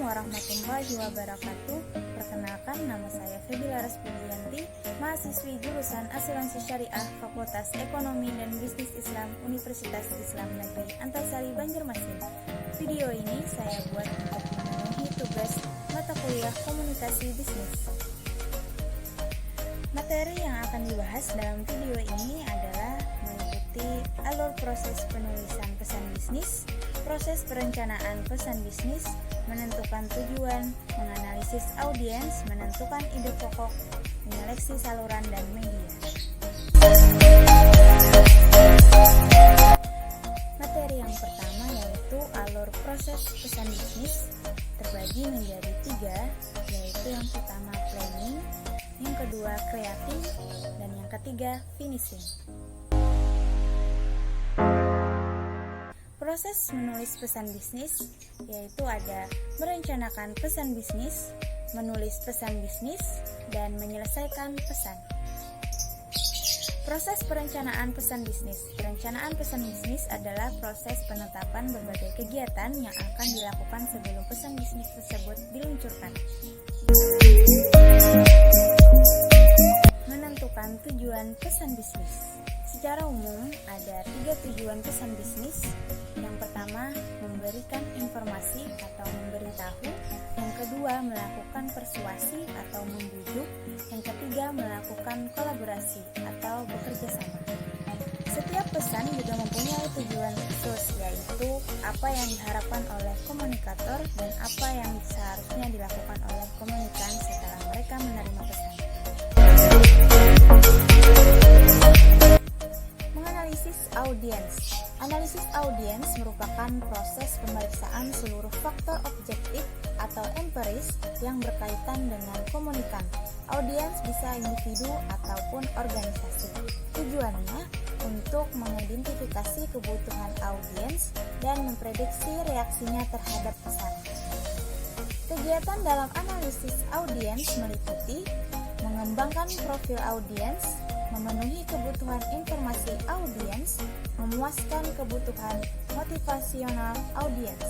warahmatullahi wabarakatuh. Perkenalkan, nama saya Febi Laras Pujianti, mahasiswi jurusan Asuransi Syariah Fakultas Ekonomi dan Bisnis Islam Universitas Islam Negeri Antasari Banjarmasin. Video ini saya buat untuk memenuhi tugas mata kuliah Komunikasi Bisnis. Materi yang akan dibahas dalam video ini adalah mengikuti alur proses penulisan pesan bisnis, proses perencanaan pesan bisnis, menentukan tujuan, menganalisis audiens, menentukan ide pokok, menyeleksi saluran dan media. Materi yang pertama yaitu alur proses pesan bisnis, terbagi menjadi 3, yaitu yang pertama planning, yang kedua creating, dan yang ketiga finishing. Proses menulis pesan bisnis yaitu ada merencanakan pesan bisnis, menulis pesan bisnis, dan menyelesaikan pesan. Proses perencanaan pesan bisnis. Perencanaan pesan bisnis adalah proses penetapan berbagai kegiatan yang akan dilakukan sebelum pesan bisnis tersebut diluncurkan. Menentukan tujuan pesan bisnis. Secara umum, ada 3 tujuan pesan bisnis. Yang pertama, memberikan informasi atau memberitahu. Yang kedua, melakukan persuasi atau membujuk. Yang ketiga, melakukan kolaborasi atau bekerja sama. Setiap pesan juga mempunyai tujuan khusus, yaitu apa yang diharapkan oleh komunikator dan apa yang seharusnya dilakukan oleh komunikan setelah mereka menerima pesan. Menganalisis audiens. Analisis audiens merupakan proses pemeriksaan seluruh faktor objektif atau empiris yang berkaitan dengan komunikan. Audiens bisa individu ataupun organisasi. Tujuannya untuk mengidentifikasi kebutuhan audiens dan memprediksi reaksinya terhadap pesan. Kegiatan dalam analisis audiens meliputi mengembangkan profil audiens, memenuhi kebutuhan informasi audiens, memuaskan kebutuhan motivasional audiens.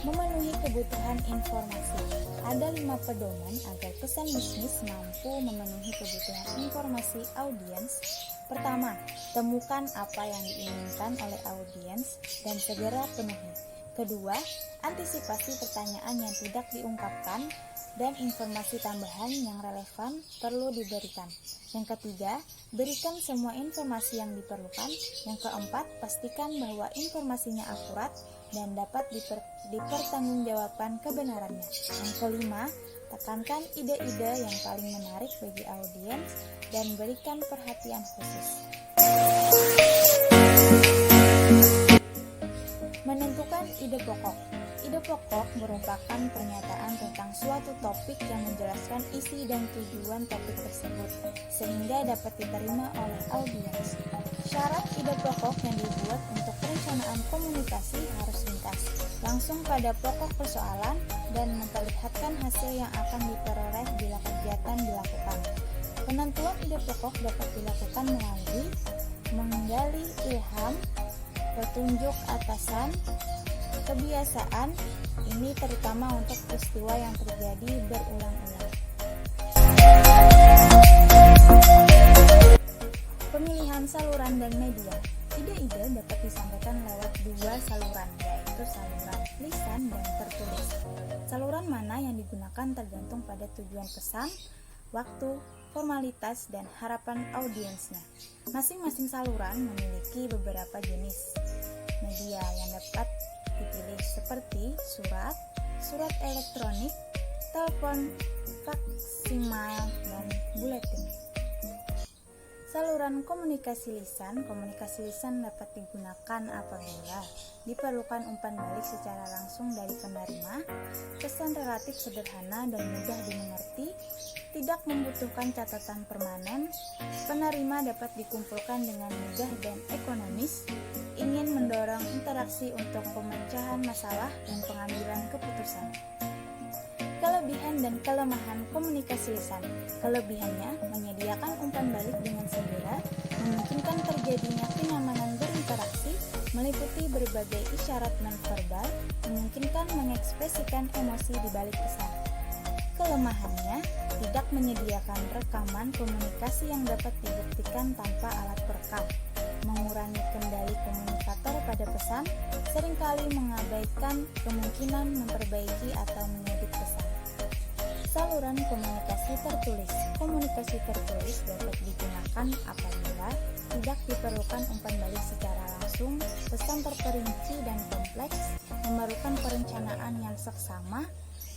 Memenuhi kebutuhan informasi. Ada 5 pedoman agar pesan bisnis mampu memenuhi kebutuhan informasi audiens. Pertama, temukan apa yang diinginkan oleh audiens dan segera penuhi. Kedua, antisipasi pertanyaan yang tidak diungkapkan dan informasi tambahan yang relevan perlu diberikan. Yang ketiga, berikan semua informasi yang diperlukan. Yang keempat, pastikan bahwa informasinya akurat dan dapat dipertanggungjawabkan kebenarannya. Yang kelima, tekankan ide-ide yang paling menarik bagi audiens dan berikan perhatian khusus. Menentukan ide pokok. Ide pokok merupakan pernyataan tentang suatu topik yang menjelaskan isi dan tujuan topik tersebut, sehingga dapat diterima oleh audiens. Syarat ide pokok yang dibuat untuk perencanaan komunikasi harus ringkas, langsung pada pokok persoalan, dan memperlihatkan hasil yang akan diperoleh bila kegiatan dilakukan. Penentuan ide pokok dapat dilakukan melalui menggali ilham, petunjuk atasan, kebiasaan, ini terutama untuk peristiwa yang terjadi berulang-ulang. Pemilihan saluran dan media. Ide-ide dapat disampaikan lewat 2 saluran, yaitu saluran lisan dan tertulis. Saluran mana yang digunakan tergantung pada tujuan pesan, waktu, formalitas, dan harapan audiensnya. Masing-masing saluran memiliki beberapa jenis media yang dapat dipilih seperti surat, surat elektronik, telepon, faksimiles, dan buletin. Saluran komunikasi lisan. Komunikasi lisan dapat digunakan apabila diperlukan umpan balik secara langsung dari penerima, pesan relatif sederhana dan mudah dimengerti, tidak membutuhkan catatan permanen, penerima dapat dikumpulkan dengan mudah dan ekonomis, ingin mendorong interaksi untuk pemecahan masalah dan pengambilan keputusan. Kelebihan dan kelemahan komunikasi lisan. Kelebihannya menyediakan umpan balik dengan segera, memungkinkan terjadinya kenyamanan berinteraksi, meliputi berbagai isyarat nonverbal, memungkinkan mengekspresikan emosi di balik pesan. Kelemahannya, tidak menyediakan rekaman komunikasi yang dapat dibuktikan tanpa alat perekam, mengurangi kendali komunikator pada pesan, seringkali mengabaikan kemungkinan memperbaiki atau mengedit pesan. Saluran komunikasi tertulis. Komunikasi tertulis dapat digunakan apabila tidak diperlukan umpan balik secara langsung, pesan terperinci dan kompleks, memerlukan perencanaan yang seksama,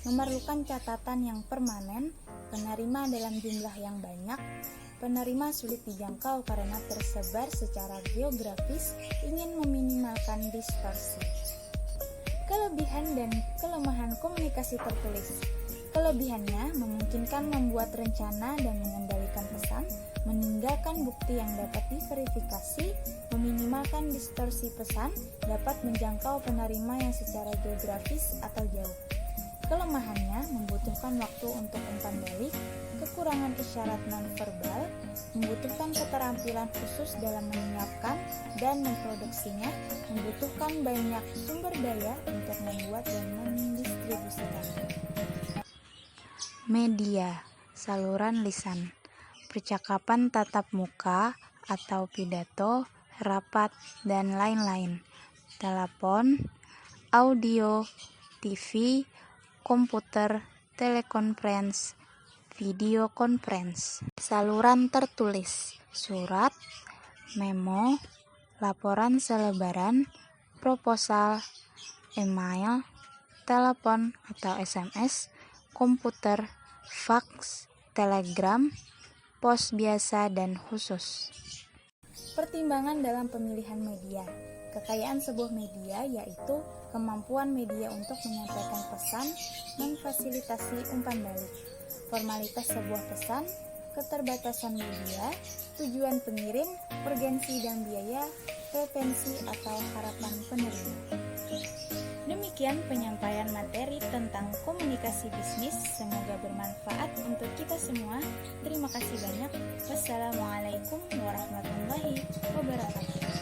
memerlukan catatan yang permanen, penerima dalam jumlah yang banyak, penerima sulit dijangkau karena tersebar secara geografis, ingin meminimalkan distorsi. Kelebihan dan kelemahan komunikasi tertulis. Kelebihannya memungkinkan membuat rencana dan mengendalikan pesan, meninggalkan bukti yang dapat diverifikasi, meminimalkan distorsi pesan, dapat menjangkau penerima yang secara geografis atau jauh. Kelemahannya membutuhkan waktu untuk umpan balik, kekurangan isyarat nonverbal, membutuhkan keterampilan khusus dalam menyiapkan dan memproduksinya, membutuhkan banyak sumber daya untuk membuat dan mendistribusikannya. Media, saluran lisan, percakapan tatap muka atau pidato, rapat, dan lain-lain, telepon, audio, TV, komputer, telekonferensi, video conference. Saluran tertulis, surat, memo, laporan selebaran, proposal, email, telepon atau SMS, komputer, fax, telegram, pos biasa dan khusus. Pertimbangan dalam pemilihan media. Kekayaan sebuah media yaitu kemampuan media untuk menyampaikan pesan, memfasilitasi umpan balik, formalitas sebuah pesan, keterbatasan media, tujuan pengirim, urgensi dan biaya, preferensi atau harapan penerima. Demikian penyampaian materi tentang komunikasi bisnis. Semoga bermanfaat untuk kita semua. Terima kasih banyak. Wassalamualaikum warahmatullahi wabarakatuh.